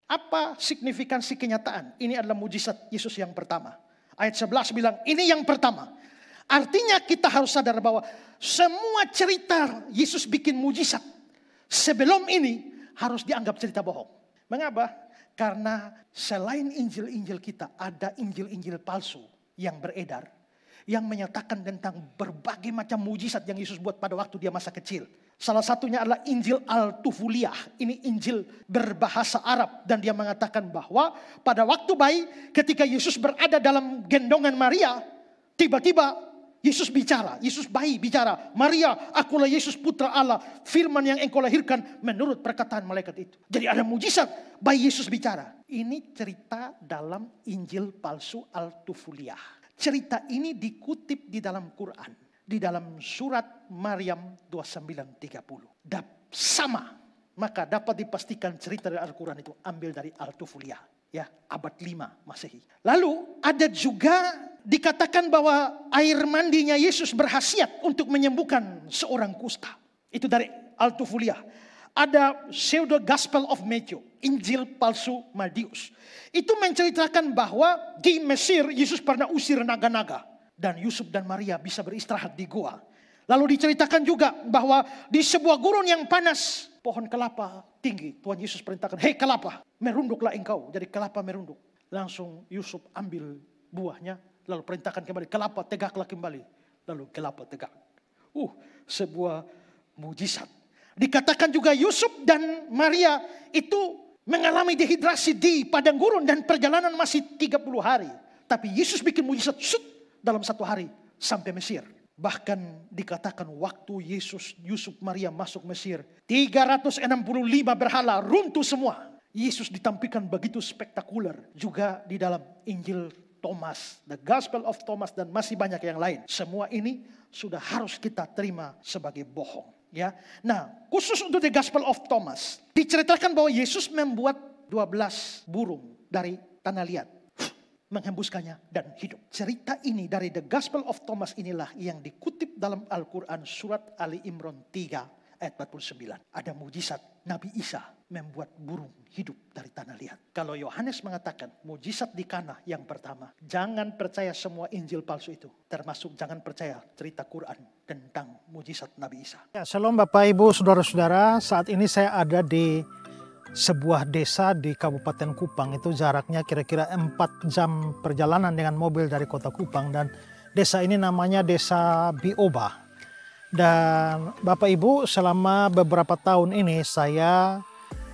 Apa signifikansi kenyataan? Ini adalah mujizat Yesus yang pertama. Ayat 11 bilang, ini yang pertama. Artinya kita harus sadar bahwa semua cerita Yesus bikin mujizat sebelum ini harus dianggap cerita bohong. Mengapa? Karena selain Injil-Injil kita, ada Injil-Injil palsu yang beredar, yang menyatakan tentang berbagai macam mujizat yang Yesus buat pada waktu dia masa kecil. Salah satunya adalah Injil Al-Tufuliyah. Ini Injil berbahasa Arab. Dan dia mengatakan bahwa pada waktu bayi ketika Yesus berada dalam gendongan Maria, tiba-tiba Yesus bicara. Yesus bayi bicara. Maria, akulah Yesus putra Allah. Firman yang engkau lahirkan menurut perkataan malaikat itu. Jadi ada mujizat bayi Yesus bicara. Ini cerita dalam Injil palsu Al-Tufuliyah. Cerita ini dikutip di dalam Quran. Di dalam surat Maryam 29:30. Sama. Maka dapat dipastikan cerita dari Al-Quran itu ambil dari Al-Tufuliyah. Ya, abad 5 Masehi. Lalu ada juga dikatakan bahwa air mandinya Yesus berkhasiat untuk menyembuhkan seorang kusta. Itu dari Al-Tufuliyah. Ada Pseudo Gospel of Matthew. Injil palsu Matius. Itu menceritakan bahwa di Mesir Yesus pernah usir naga-naga. Dan Yusuf dan Maria bisa beristirahat di gua. Lalu diceritakan juga bahwa di sebuah gurun yang panas, pohon kelapa tinggi. Tuhan Yesus perintahkan, hei kelapa, merunduklah engkau. Jadi kelapa merunduk. Langsung Yusuf ambil buahnya, lalu perintahkan kembali, kelapa tegaklah kembali. Lalu kelapa tegak. Sebuah mujizat. Dikatakan juga Yusuf dan Maria itu mengalami dehidrasi di padang gurun dan perjalanan masih 30 hari. Tapi Yesus bikin mujizat dalam 1 hari sampai Mesir. Bahkan dikatakan waktu Yusuf Maria masuk Mesir, 365 berhala runtuh semua. Yesus ditampilkan begitu spektakuler juga di dalam Injil Thomas, The Gospel of Thomas, dan masih banyak yang lain. Semua ini sudah harus kita terima sebagai bohong. Ya, nah khusus untuk The Gospel of Thomas diceritakan bahwa Yesus membuat 12 burung dari tanah liat, menghembuskannya dan hidup. Cerita ini dari The Gospel of Thomas inilah yang dikutip dalam Al-Quran surat Ali Imran 3 ayat 49. Ada mujizat Nabi Isa membuat burung hidup dari tanah liat. Kalau Yohanes mengatakan mujizat di Kana yang pertama, jangan percaya semua Injil palsu itu. Termasuk jangan percaya cerita Quran tentang mujizat Nabi Isa. Ya, shalom Bapak Ibu Saudara-saudara. Saat ini saya ada di sebuah desa di Kabupaten Kupang. Itu jaraknya kira-kira 4 jam perjalanan dengan mobil dari kota Kupang. Dan desa ini namanya Desa Bioba. Dan Bapak Ibu, selama beberapa tahun ini saya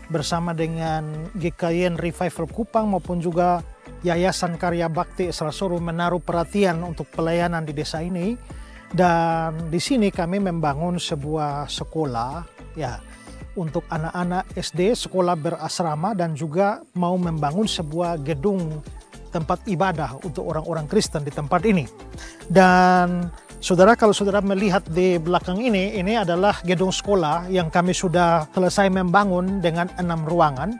bersama dengan GKIN Revival Kupang maupun juga Yayasan Karya Bakti Selasoru menaruh perhatian untuk pelayanan di desa ini. Dan di sini kami membangun sebuah sekolah ya, untuk anak-anak SD, sekolah berasrama, dan juga mau membangun sebuah gedung tempat ibadah untuk orang-orang Kristen di tempat ini. Dan saudara, kalau saudara melihat di belakang ini adalah gedung sekolah yang kami sudah selesai membangun dengan 6 ruangan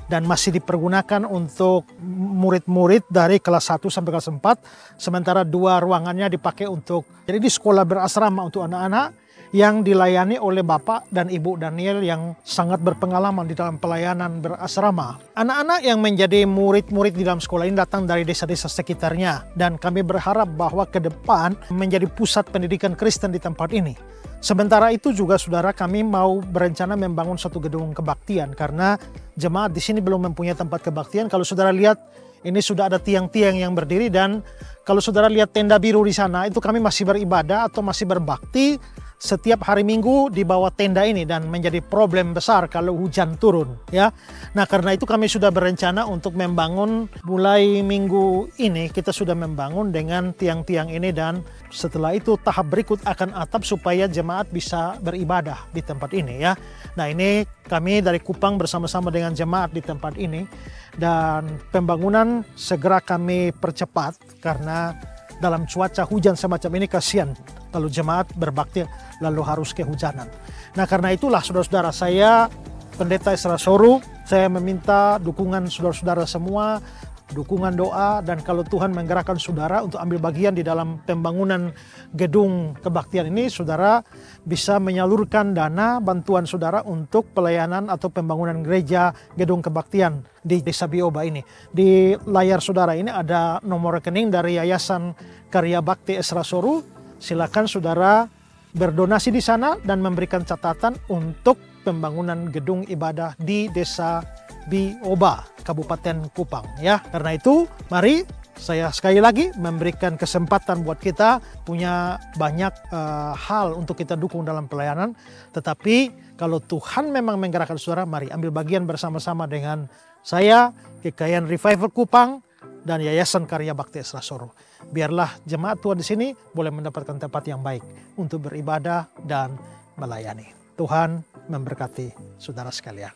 dan masih dipergunakan untuk murid-murid dari kelas 1 sampai kelas 4. Sementara 2 ruangannya dipakai untuk, jadi di sekolah berasrama untuk anak-anak yang dilayani oleh Bapak dan Ibu Daniel yang sangat berpengalaman di dalam pelayanan berasrama. Anak-anak yang menjadi murid-murid di dalam sekolah ini datang dari desa-desa sekitarnya. Dan kami berharap bahwa ke depan menjadi pusat pendidikan Kristen di tempat ini. Sementara itu juga saudara, kami mau berencana membangun satu gedung kebaktian. Karena jemaat di sini belum mempunyai tempat kebaktian. Kalau saudara lihat, ini sudah ada tiang-tiang yang berdiri. Dan kalau saudara lihat tenda biru di sana, itu kami masih beribadah atau masih berbakti setiap hari Minggu di bawah tenda ini, dan menjadi problem besar kalau hujan turun ya. Nah, karena itu kami sudah berencana untuk membangun mulai minggu ini, kita sudah membangun dengan tiang-tiang ini, dan setelah itu tahap berikut akan atap supaya jemaat bisa beribadah di tempat ini ya. Nah, ini kami dari Kupang bersama-sama dengan jemaat di tempat ini, dan pembangunan segera kami percepat karena dalam cuaca hujan semacam ini kasihan kalau jemaat berbakti lalu harus kehujanan. Nah, karena itulah saudara-saudara, saya Pendeta Selasoru, saya meminta dukungan saudara-saudara semua dukungan doa, dan kalau Tuhan menggerakkan saudara untuk ambil bagian di dalam pembangunan gedung kebaktian ini, saudara bisa menyalurkan dana bantuan saudara untuk pelayanan atau pembangunan gereja gedung kebaktian di Desa Bioba ini. Di layar saudara ini ada nomor rekening dari Yayasan Karya Bakti Esra Soru. Silakan saudara berdonasi di sana dan memberikan catatan untuk pembangunan gedung ibadah di Desa Bioba, Kabupaten Kupang ya. Karena itu, mari saya sekali lagi memberikan kesempatan buat kita punya banyak hal untuk kita dukung dalam pelayanan. Tetapi kalau Tuhan memang menggerakkan saudara, mari ambil bagian bersama-sama dengan saya, GKIAN Revival Kupang, dan Yayasan Karya Bakti Esra Soru. Biarlah jemaat Tuhan di sini boleh mendapatkan tempat yang baik untuk beribadah dan melayani. Tuhan memberkati saudara sekalian.